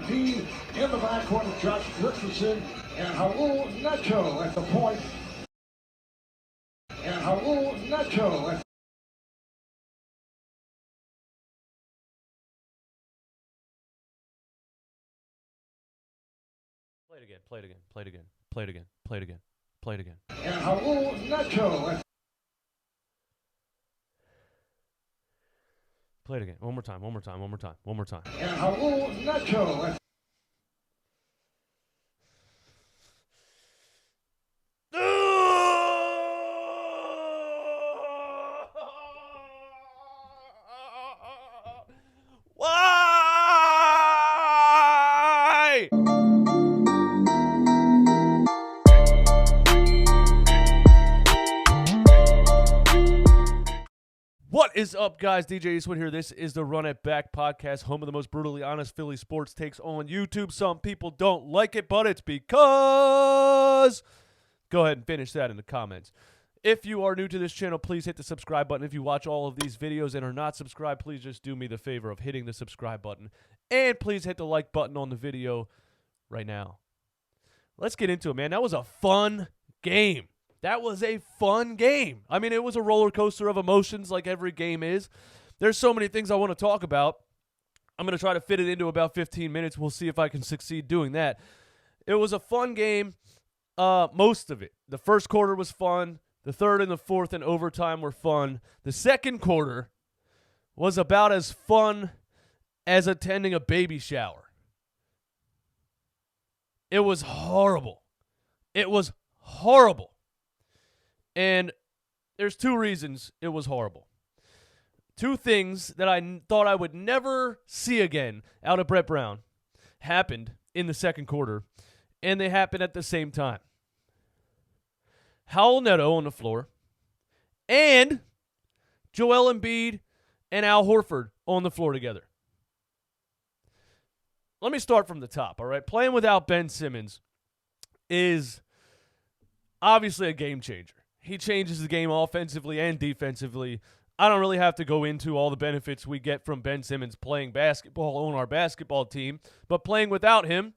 Embiid in the backcourt of Josh Richardson and Raul Neto at the point. And Raul Neto at Play it again, play it again, play it again, play it again, play it again, play it again. and Raul Neto at Play it again. One more time, one more time, one more time, one more time. and Raul Neto at Why? What is up, guys? DJ Eastwood here. This is the Run It Back podcast, home of the most brutally honest Philly sports takes on YouTube. Some people don't like it, but it's because... Go ahead and finish that in the comments. If you are new to this channel, please hit the subscribe button. If you watch all of these videos and are not subscribed, please just do me the favor of hitting the subscribe button. And please hit the like button on the video right now. Let's get into it, man. That was a fun game. That was a fun game. I mean, it was a roller coaster of emotions like every game is. There's so many things I want to talk about. I'm going to try to fit it into about 15 minutes. We'll see if I can succeed doing that. It was a fun game, most of it. The first quarter was fun. The third and the fourth and overtime were fun. The second quarter was about as fun as attending a baby shower. It was horrible. It was horrible. And there's two reasons it was horrible. Two things that I thought I would never see again out of Brett Brown happened in the second quarter, and they happened at the same time. Raul Neto on the floor, and Joel Embiid and Al Horford on the floor together. Let me start from the top, all right? Playing without Ben Simmons is obviously a game changer. He changes the game offensively and defensively. I don't really have to go into all the benefits we get from Ben Simmons playing basketball on our basketball team, but playing without him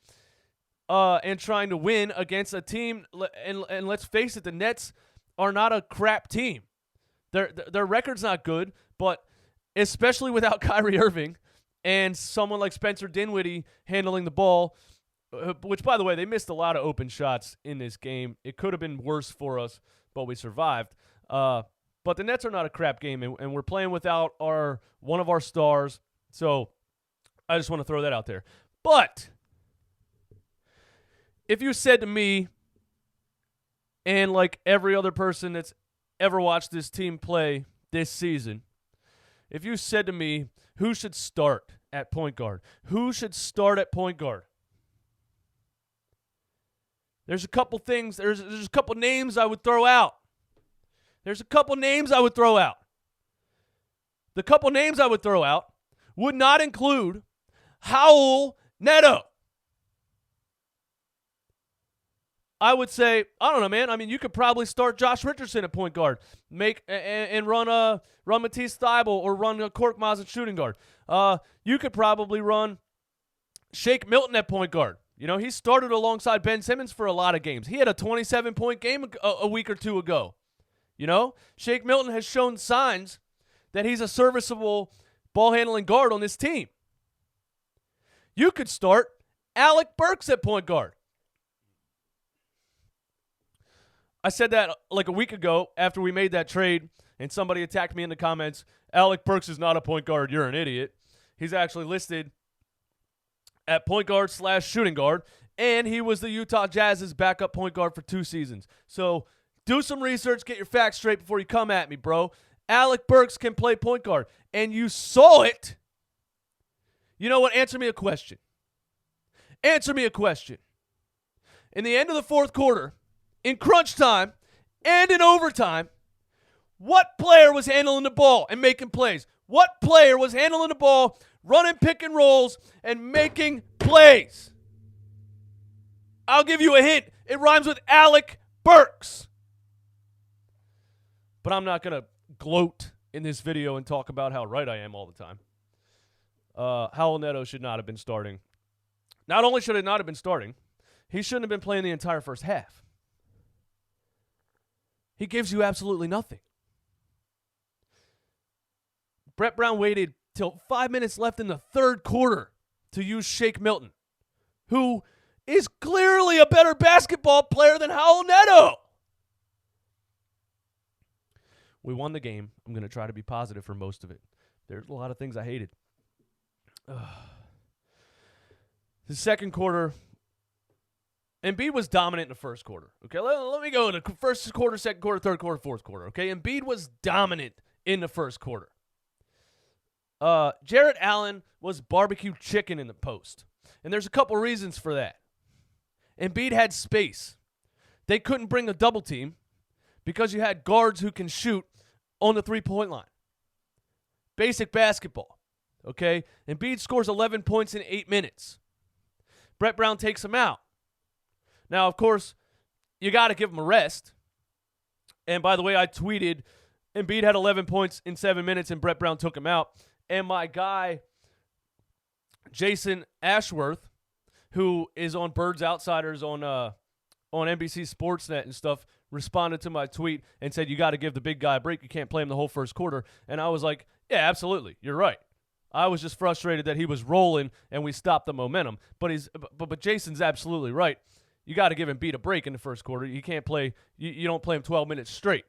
and trying to win against a team, and let's face it, the Nets are not a crap team. Their record's not good, but especially without Kyrie Irving and someone like Spencer Dinwiddie handling the ball, which, by the way, they missed a lot of open shots in this game. It could have been worse for us, but we survived. But the Nets are not a crap game, and we're playing without one of our stars. So I just want to throw that out there. But if you said to me, and like every other person that's ever watched this team play this season, if you said to me, who should start at point guard? Who should start at point guard? There's a couple things, there's a couple names I would throw out. The couple names I would throw out would not include Raul Neto. I would say, I don't know, man. I mean, you could probably start Josh Richardson at point guard, and run Matisse Thybulle or run Korkmaz at shooting guard. You could probably run Shake Milton at point guard. You know, he started alongside Ben Simmons for a lot of games. He had a 27-point game a week or two ago. You know, Shake Milton has shown signs that he's a serviceable ball-handling guard on this team. You could start Alec Burks at point guard. I said that like a week ago after we made that trade, and somebody attacked me in the comments. Alec Burks is not a point guard. You're an idiot. He's actually listed at point guard / shooting guard, and he was the Utah Jazz's backup point guard for 2 seasons. So do some research, get your facts straight before you come at me, bro. Alec Burks can play point guard, and you saw it. You know what? Answer me a question. Answer me a question. In the end of the fourth quarter, in crunch time and in overtime, what player was handling the ball and making plays? What player was handling the ball, running pick and rolls, and making plays? I'll give you a hint. It rhymes with Alec Burks. But I'm not going to gloat in this video and talk about how right I am all the time. Raul Neto should not have been starting. Not only should it not have been starting, he shouldn't have been playing the entire first half. He gives you absolutely nothing. Brett Brown waited till 5 minutes left in the third quarter to use Shake Milton, who is clearly a better basketball player than Raul Neto. We won the game. I'm going to try to be positive for most of it. There's a lot of things I hated. The second quarter, Embiid was dominant in the first quarter. Okay, let me go in the first quarter, second quarter, third quarter, fourth quarter. Okay, Embiid was dominant in the first quarter. Jarrett Allen was barbecue chicken in the post. And there's a couple reasons for that. Embiid had space. They couldn't bring a double team because you had guards who can shoot on the three-point line. Basic basketball. Okay? Embiid scores 11 points in 8 minutes. Brett Brown takes him out. Now, of course, you got to give him a rest. And by the way, I tweeted Embiid had 11 points in 7 minutes and Brett Brown took him out. And my guy, Jason Ashworth, who is on Birds Outsiders on NBC Sportsnet and stuff, responded to my tweet and said, you got to give the big guy a break. You can't play him the whole first quarter. And I was like, yeah, absolutely. You're right. I was just frustrated that he was rolling and we stopped the momentum. But Jason's absolutely right. You got to give Embiid a break in the first quarter. You can't play. You don't play him 12 minutes straight.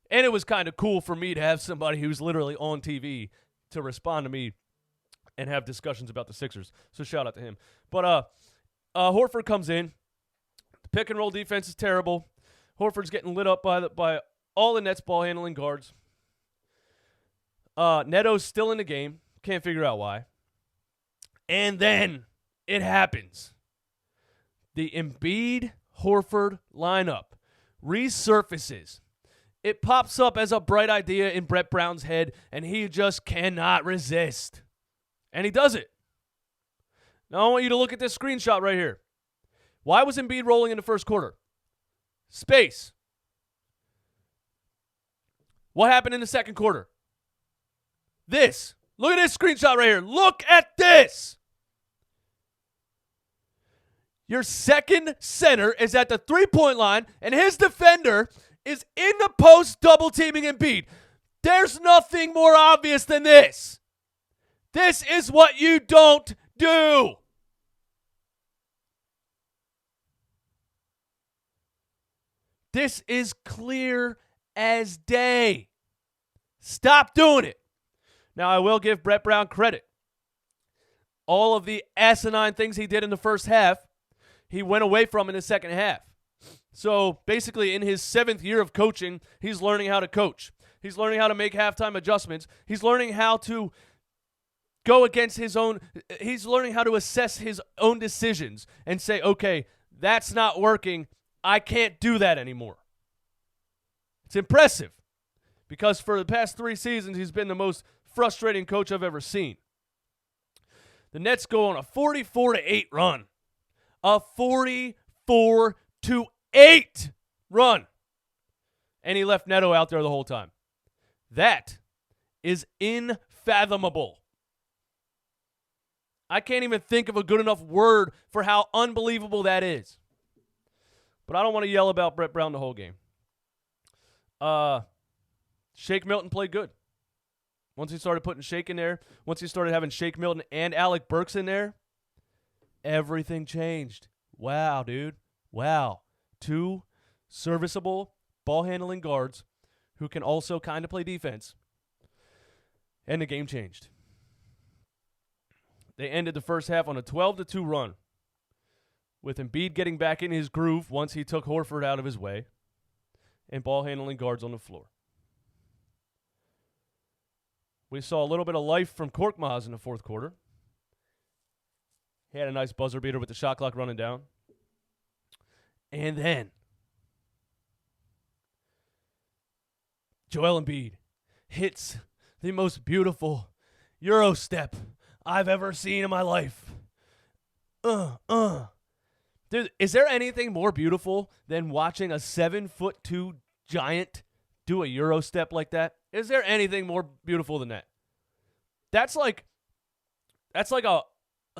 And it was kind of cool for me to have somebody who's literally on TV to respond to me and have discussions about the Sixers. So shout out to him. But Horford comes in. The pick and roll defense is terrible. Horford's getting lit up by all the Nets ball handling guards. Neto's still in the game. Can't figure out why. And then it happens. The Embiid-Horford lineup resurfaces. It pops up as a bright idea in Brett Brown's head, and he just cannot resist. And he does it. Now I want you to look at this screenshot right here. Why was Embiid rolling in the first quarter? Space. What happened in the second quarter? This. Look at this screenshot right here. Look at this. Your second center is at the three-point line, and his defender is in the post double-teaming Embiid. There's nothing more obvious than this. This is what you don't do. This is clear as day. Stop doing it. Now, I will give Brett Brown credit. All of the asinine things he did in the first half, he went away from in the second half. So basically, in his 7th year of coaching, he's learning how to coach. He's learning how to make halftime adjustments. He's learning how to go against his own. He's learning how to assess his own decisions and say, okay, that's not working. I can't do that anymore. It's impressive because for the past 3 seasons, he's been the most frustrating coach I've ever seen. The Nets go on a 44-8 run. A 44-8 run. And he left Neto out there the whole time. That is unfathomable. I can't even think of a good enough word for how unbelievable that is. But I don't want to yell about Brett Brown the whole game. Shake Milton played good. Once he started putting Shake in there, once he started having Shake Milton and Alec Burks in there, everything changed. Wow, dude. Wow. 2 serviceable ball-handling guards who can also kind of play defense. And the game changed. They ended the first half on a 12-2 run, with Embiid getting back in his groove once he took Horford out of his way, and ball-handling guards on the floor. We saw a little bit of life from Korkmaz in the fourth quarter. He had a nice buzzer beater with the shot clock running down. And then Joel Embiid hits the most beautiful Euro step I've ever seen in my life. Dude, is there anything more beautiful than watching a 7'2" giant do a Euro step like that? Is there anything more beautiful than that? That's like a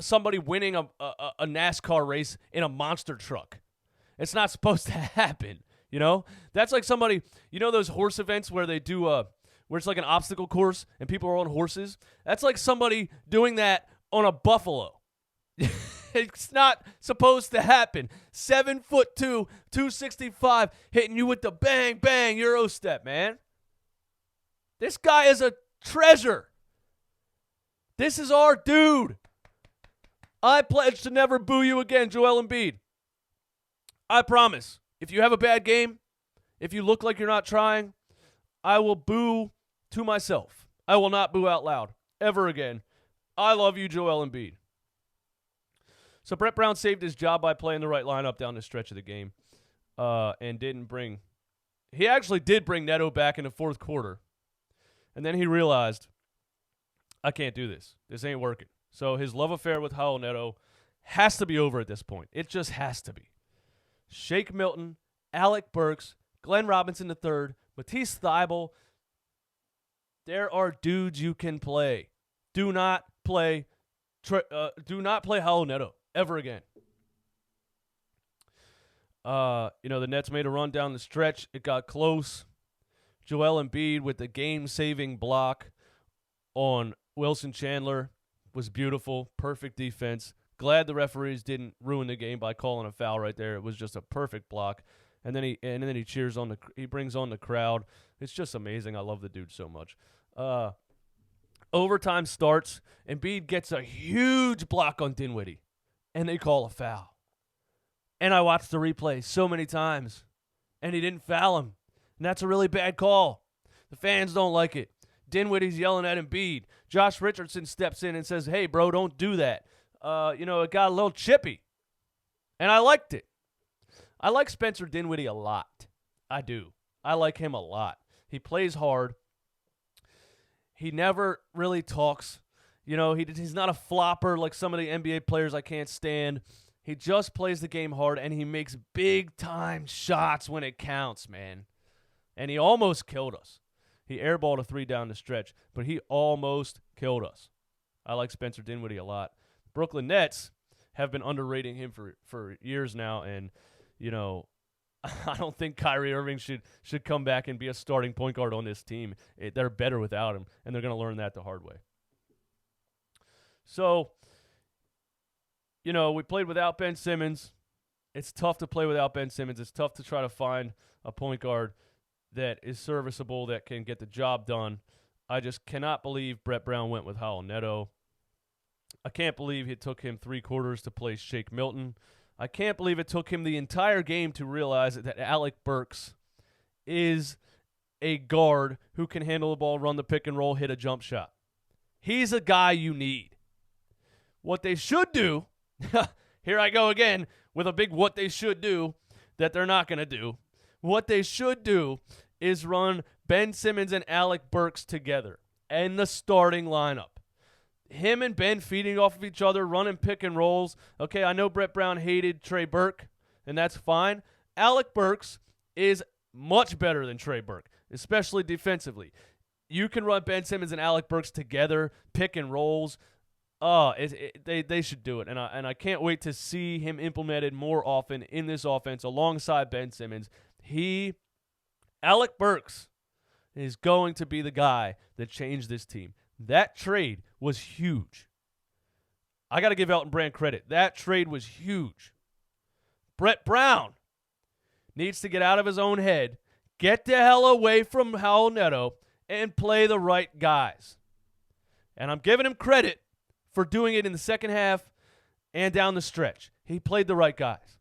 somebody winning a NASCAR race in a monster truck. It's not supposed to happen, you know? That's like somebody, you know those horse events where they do where it's like an obstacle course and people are on horses? That's like somebody doing that on a buffalo. It's not supposed to happen. 7'2", 265, hitting you with the bang, bang Euro step, man. This guy is a treasure. This is our dude. I pledge to never boo you again, Joel Embiid. I promise. If you have a bad game, if you look like you're not trying, I will boo to myself. I will not boo out loud ever again. I love you, Joel Embiid. So Brett Brown saved his job by playing the right lineup down the stretch of the game and didn't bring – he actually did bring Neto back in the fourth quarter. And then he realized, I can't do this. This ain't working. So his love affair with Raul Neto has to be over at this point. It just has to be. Shake Milton, Alec Burks, Glenn Robinson III, Matisse Thybulle. There are dudes you can play. Do not play Raul Neto ever again. The Nets made a run down the stretch. It got close. Joel Embiid with the game-saving block on Wilson Chandler was beautiful. Perfect defense. Glad the referees didn't ruin the game by calling a foul right there. It was just a perfect block. And then he cheers on he brings on the crowd. It's just amazing. I love the dude so much. Overtime starts. Embiid gets a huge block on Dinwiddie, and they call a foul. And I watched the replay so many times, and he didn't foul him. And that's a really bad call. The fans don't like it. Dinwiddie's yelling at Embiid. Josh Richardson steps in and says, hey, bro, don't do that. It got a little chippy. And I liked it. I like Spencer Dinwiddie a lot. I do. I like him a lot. He plays hard. He never really talks. He's not a flopper like some of the NBA players I can't stand. He just plays the game hard, and he makes big-time shots when it counts, man. And he almost killed us. He airballed a 3 down the stretch, but he almost killed us. I like Spencer Dinwiddie a lot. Brooklyn Nets have been underrating him for years now, and, I don't think Kyrie Irving should come back and be a starting point guard on this team. They're better without him, and they're going to learn that the hard way. So, we played without Ben Simmons. It's tough to play without Ben Simmons. It's tough to try to find a point guard that is serviceable, that can get the job done. I just cannot believe Brett Brown went with Raul Neto. I can't believe it took him 3 quarters to play Shake Milton. I can't believe it took him the entire game to realize that Alec Burks is a guard who can handle the ball, run the pick and roll, hit a jump shot. He's a guy you need. What they should do, here I go again with a big what they should do that they're not going to do. What they should do is run Ben Simmons and Alec Burks together in the starting lineup. Him and Ben feeding off of each other, running pick and rolls. Okay, I know Brett Brown hated Trey Burke, and that's fine. Alec Burks is much better than Trey Burke, especially defensively. You can run Ben Simmons and Alec Burks together, pick and rolls. They should do it, and I can't wait to see him implemented more often in this offense alongside Ben Simmons. Alec Burks is going to be the guy that changed this team. That trade was huge. I got to give Elton Brand credit. That trade was huge. Brett Brown needs to get out of his own head, get the hell away from Raul Neto, and play the right guys. And I'm giving him credit for doing it in the second half and down the stretch. He played the right guys.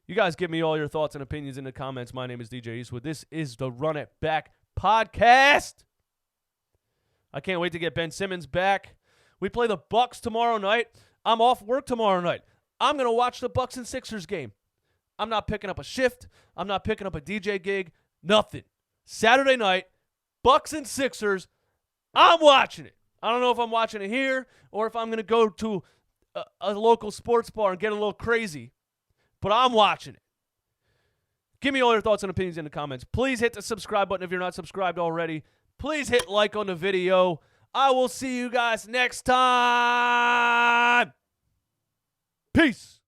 You guys give me all your thoughts and opinions in the comments. My name is DJ Eastwood. This is the Run It Back podcast. I can't wait to get Ben Simmons back. We play the Bucks tomorrow night. I'm off work tomorrow night. I'm going to watch the Bucks and Sixers game. I'm not picking up a shift. I'm not picking up a DJ gig. Nothing. Saturday night, Bucks and Sixers. I'm watching it. I don't know if I'm watching it here or if I'm going to go to a local sports bar and get a little crazy, but I'm watching it. Give me all your thoughts and opinions in the comments. Please hit the subscribe button if you're not subscribed already. Please hit like on the video. I will see you guys next time. Peace.